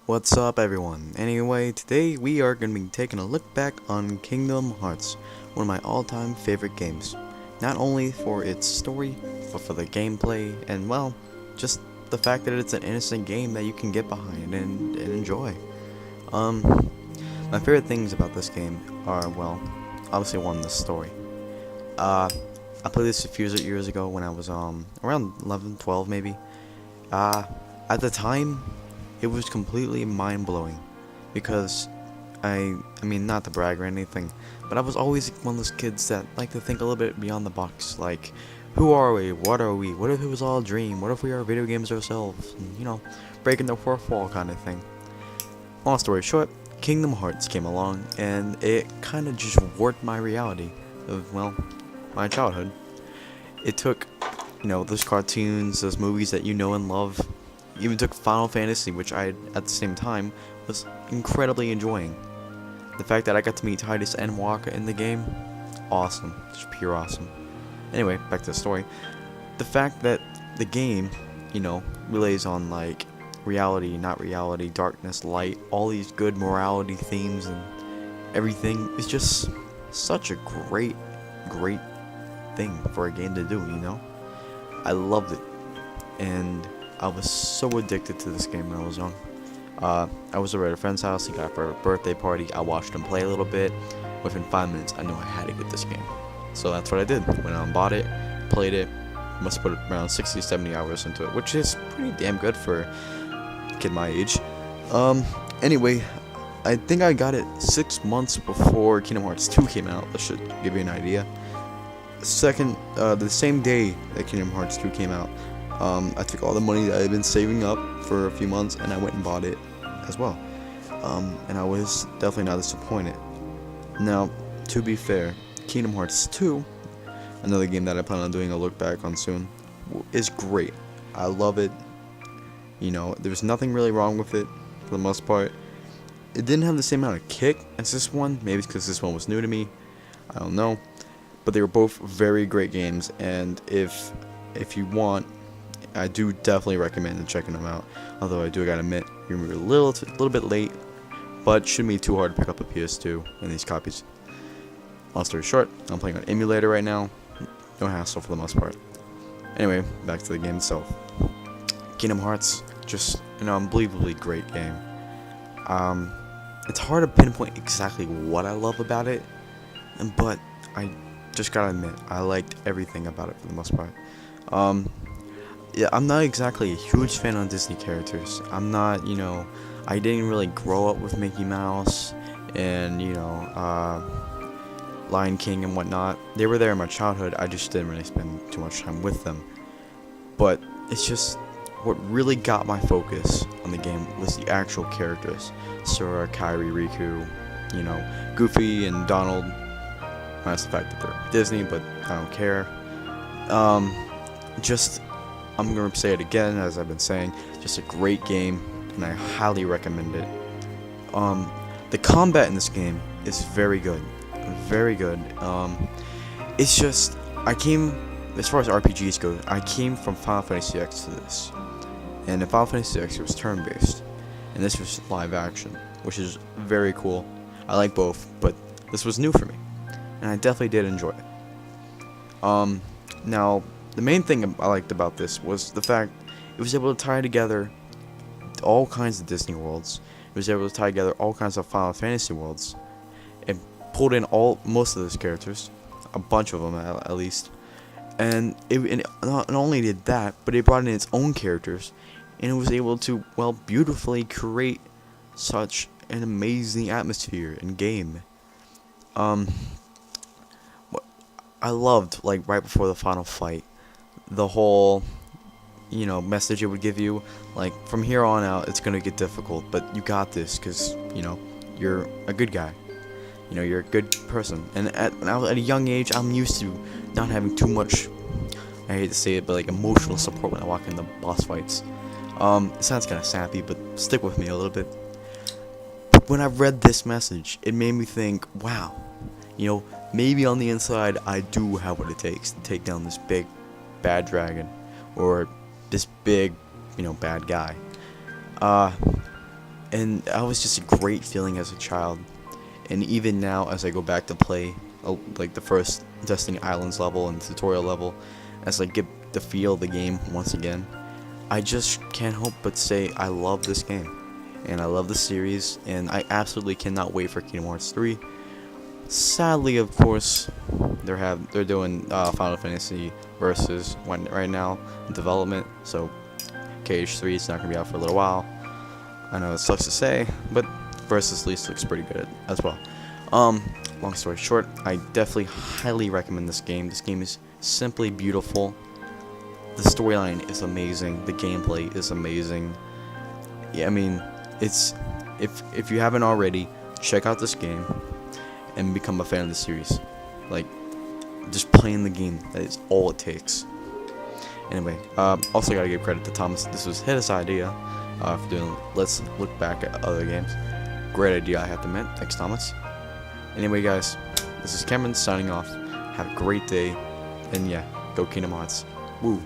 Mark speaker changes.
Speaker 1: What's up, everyone? Anyway, today we are going to be taking a look back on Kingdom Hearts, one of my all-time favorite games. Not only for its story, but for the gameplay, and well, just the fact that it's an innocent game that you can get behind and enjoy. My favorite things about this game are, well, obviously one, the story. Uh, I played this a few years ago when I was around 11, 12 maybe. Uh, at the time, it was completely mind-blowing because I mean, not to brag or anything, but I was always one of those kids that like to think a little bit beyond the box. Like, who are we? What are we? What if it was all a dream? What if we are video games ourselves? And, breaking the fourth wall kind of thing. Long story short, Kingdom Hearts came along and it kind of just warped my reality of, well, my childhood. It took, those cartoons, those movies that you know and love. Even took Final Fantasy, which I, at the same time, was incredibly enjoying. The fact that I got to meet Tidus and Wakka in the game, awesome. Just pure awesome. Anyway, back to the story. The fact that the game, relays on, like, reality, not reality, darkness, light, all these good morality themes and everything is just such a great thing for a game to do, I loved it. And I was so addicted to this game when I was young. I was over at a friend's house. He got it for a birthday party. I watched him play a little bit. Within 5 minutes, I knew I had to get this game. So that's what I did. Went out and bought it, played it. Must put around 60, 70 hours into it, which is pretty damn good for a kid my age. Anyway, I think I got it 6 months before Kingdom Hearts 2 came out. That should give you an idea. The same day that Kingdom Hearts 2 came out, I took all the money that I had been saving up for a few months and I went and bought it as well. And I was definitely not disappointed. Now, to be fair, Kingdom Hearts 2, another game that I plan on doing a look back on soon, is great. I love it. There's nothing really wrong with it for the most part. It didn't have the same amount of kick as this one, maybe because this one was new to me. I don't know. But they were both very great games, and if you want, I do definitely recommend checking them out. Although I do gotta admit, you're a little bit late, but shouldn't be too hard to pick up a PS2 in these copies. Long story short, I'm playing on emulator right now. No hassle for the most part. Anyway, back to the game itself. Kingdom Hearts, just an unbelievably great game. It's hard to pinpoint exactly what I love about it, but I just gotta admit, I liked everything about it for the most part. Yeah, I'm not exactly a huge fan of Disney characters. I'm not, I didn't really grow up with Mickey Mouse and, Lion King and whatnot. They were there in my childhood, I just didn't really spend too much time with them. But it's just, what really got my focus on the game was the actual characters. Sora, Kairi, Riku, Goofy and Donald. Minus the fact that they're Disney, but I don't care. I'm going to say it again, as I've been saying, just a great game, and I highly recommend it. The combat in this game is very good. Very good. It's just, as far as RPGs go, I came from Final Fantasy X to this. And in Final Fantasy X, it was turn-based. And this was live action, which is very cool. I like both, but this was new for me. And I definitely did enjoy it. Now, the main thing I liked about this was the fact it was able to tie together all kinds of Disney worlds. It was able to tie together all kinds of Final Fantasy worlds. It pulled in most of those characters, a bunch of them at least. And it not only did that, but it brought in its own characters, and it was able to, well, beautifully create such an amazing atmosphere and game. I loved, like, right before the final fight, the whole, message it would give you, like, from here on out, it's gonna get difficult, but you got this, because, you're a good guy. You're a good person. And at a young age, I'm used to not having too much, I hate to say it, but, like, emotional support when I walk into boss fights. It sounds kind of sappy, but stick with me a little bit. But when I read this message, it made me think, wow, maybe on the inside, I do have what it takes to take down this big, bad dragon, or this big, bad guy. And that was just a great feeling as a child. And even now, as I go back to play, like the first Destiny Islands level and tutorial level, as I get to feel the game once again, I just can't help but say I love this game, and I love the series, and I absolutely cannot wait for Kingdom Hearts 3. Sadly, of course, they're doing Final Fantasy Versus right now in development, so KH3 is not gonna be out for a little while. I know it sucks to say, but Versus at least looks pretty good as well. Long story short, I definitely highly recommend this game. This game is simply beautiful. The storyline is amazing. The gameplay is amazing. Yeah, I mean, it's if you haven't already, check out this game and become a fan of the series. Like, just playing the game, that is all it takes. Anyway, also gotta give credit to Thomas. This was his idea for doing Let's Look Back at Other Games. Great idea, I have to admit. Thanks, Thomas. Anyway, guys, this is Cameron signing off. Have a great day, and yeah, go Kingdom Hearts. Woo.